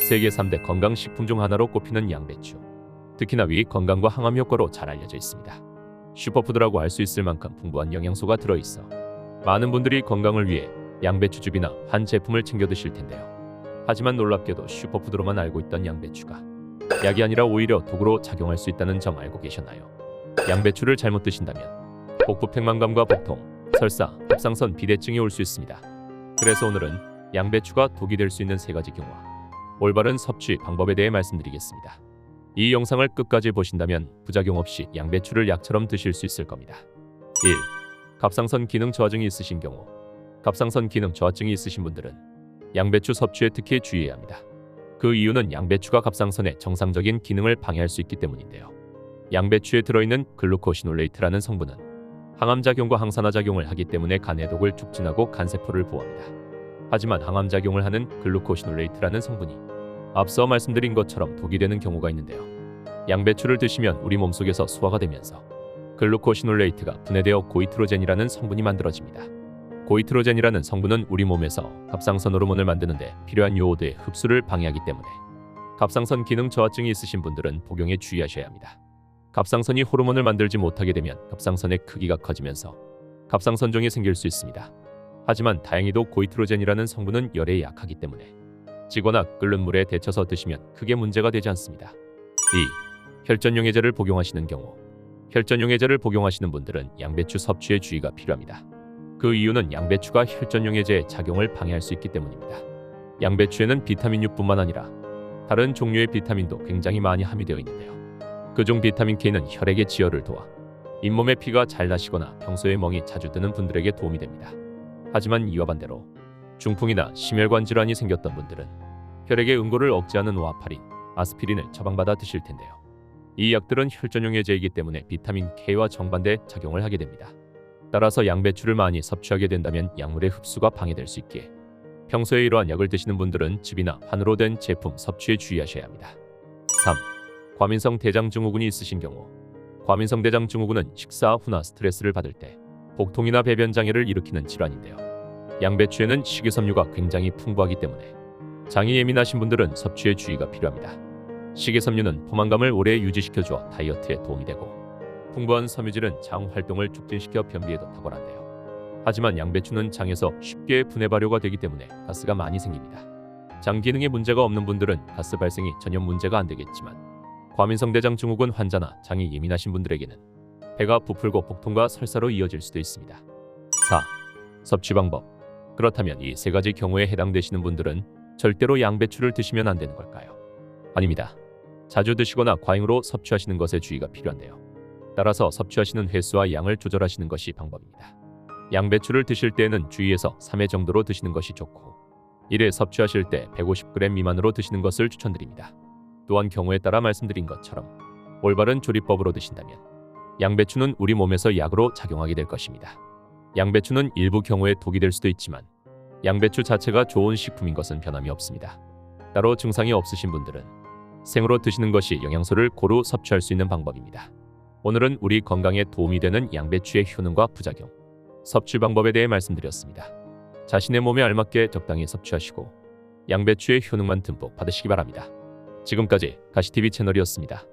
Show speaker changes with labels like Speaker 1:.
Speaker 1: 세계 3대 건강식품 중 하나로 꼽히는 양배추. 특히나 위 건강과 항암 효과로 잘 알려져 있습니다. 슈퍼푸드라고 할 수 있을 만큼 풍부한 영양소가 들어있어 많은 분들이 건강을 위해 양배추즙이나 한 제품을 챙겨 드실 텐데요. 하지만 놀랍게도 슈퍼푸드로만 알고 있던 양배추가 약이 아니라 오히려 독으로 작용할 수 있다는 점 알고 계셨나요? 양배추를 잘못 드신다면 복부 팽만감과 복통, 설사, 갑상선 비대증이 올 수 있습니다. 그래서 오늘은 양배추가 독이 될 수 있는 3가지 경우와 올바른 섭취 방법에 대해 말씀드리겠습니다. 이 영상을 끝까지 보신다면 부작용 없이 양배추를 약처럼 드실 수 있을 겁니다. 1. 갑상선 기능 저하증이 있으신 경우. 갑상선 기능 저하증이 있으신 분들은 양배추 섭취에 특히 주의해야 합니다. 그 이유는 양배추가 갑상선의 정상적인 기능을 방해할 수 있기 때문인데요. 양배추에 들어있는 글루코시놀레이트라는 성분은 항암작용과 항산화작용을 하기 때문에 간의 독을 촉진하고 간세포를 보호합니다. 하지만 항암작용을 하는 글루코시놀레이트라는 성분이 앞서 말씀드린 것처럼 독이 되는 경우가 있는데요. 양배추를 드시면 우리 몸속에서 소화가 되면서 글루코시놀레이트가 분해되어 고이트로젠이라는 성분이 만들어집니다. 고이트로젠이라는 성분은 우리 몸에서 갑상선 호르몬을 만드는데 필요한 요오드의 흡수를 방해하기 때문에 갑상선 기능 저하증이 있으신 분들은 복용에 주의하셔야 합니다. 갑상선이 호르몬을 만들지 못하게 되면 갑상선의 크기가 커지면서 갑상선종이 생길 수 있습니다. 하지만 다행히도 고이트로젠이라는 성분은 열에 약하기 때문에 지거나 끓는 물에 데쳐서 드시면 크게 문제가 되지 않습니다. 2. 혈전용해제를 복용하시는 경우. 혈전용해제를 복용하시는 분들은 양배추 섭취에 주의가 필요합니다. 그 이유는 양배추가 혈전용해제의 작용을 방해할 수 있기 때문입니다. 양배추에는 비타민유뿐만 아니라 다른 종류의 비타민도 굉장히 많이 함유되어 있는데요. 그중 비타민 K는 혈액의 지혈을 도와 잇몸에 피가 잘 나시거나 평소에 멍이 자주 드는 분들에게 도움이 됩니다. 하지만 이와 반대로 중풍이나 심혈관 질환이 생겼던 분들은 혈액의 응고를 억제하는 와파린, 아스피린을 처방받아 드실 텐데요. 이 약들은 혈전용 해제이기 때문에 비타민 K와 정반대 작용을 하게 됩니다. 따라서 양배추를 많이 섭취하게 된다면 약물의 흡수가 방해될 수 있기에 평소에 이러한 약을 드시는 분들은 즙이나 한으로 된 제품 섭취에 주의하셔야 합니다. 3. 과민성 대장증후군이 있으신 경우. 과민성 대장증후군은 식사 후나 스트레스를 받을 때 복통이나 배변 장애를 일으키는 질환인데요. 양배추에는 식이섬유가 굉장히 풍부하기 때문에 장이 예민하신 분들은 섭취에 주의가 필요합니다. 식이섬유는 포만감을 오래 유지시켜주어 다이어트에 도움이 되고 풍부한 섬유질은 장 활동을 촉진시켜 변비에도 탁월한데요. 하지만 양배추는 장에서 쉽게 분해 발효가 되기 때문에 가스가 많이 생깁니다. 장 기능에 문제가 없는 분들은 가스 발생이 전혀 문제가 안 되겠지만 과민성 대장증후군 환자나 장이 예민하신 분들에게는 배가 부풀고 복통과 설사로 이어질 수도 있습니다. 4. 섭취 방법. 그렇다면 이 3가지 경우에 해당되시는 분들은 절대로 양배추를 드시면 안 되는 걸까요? 아닙니다. 자주 드시거나 과잉으로 섭취하시는 것에 주의가 필요한데요. 따라서 섭취하시는 횟수와 양을 조절하시는 것이 방법입니다. 양배추를 드실 때에는 주의해서 3회 정도로 드시는 것이 좋고 1회 섭취하실 때 150g 미만으로 드시는 것을 추천드립니다. 또한 경우에 따라 말씀드린 것처럼 올바른 조리법으로 드신다면 양배추는 우리 몸에서 약으로 작용하게 될 것입니다. 양배추는 일부 경우에 독이 될 수도 있지만 양배추 자체가 좋은 식품인 것은 변함이 없습니다. 따로 증상이 없으신 분들은 생으로 드시는 것이 영양소를 고루 섭취할 수 있는 방법입니다. 오늘은 우리 건강에 도움이 되는 양배추의 효능과 부작용, 섭취 방법에 대해 말씀드렸습니다. 자신의 몸에 알맞게 적당히 섭취하시고 양배추의 효능만 듬뿍 받으시기 바랍니다. 지금까지 가시TV 채널이었습니다.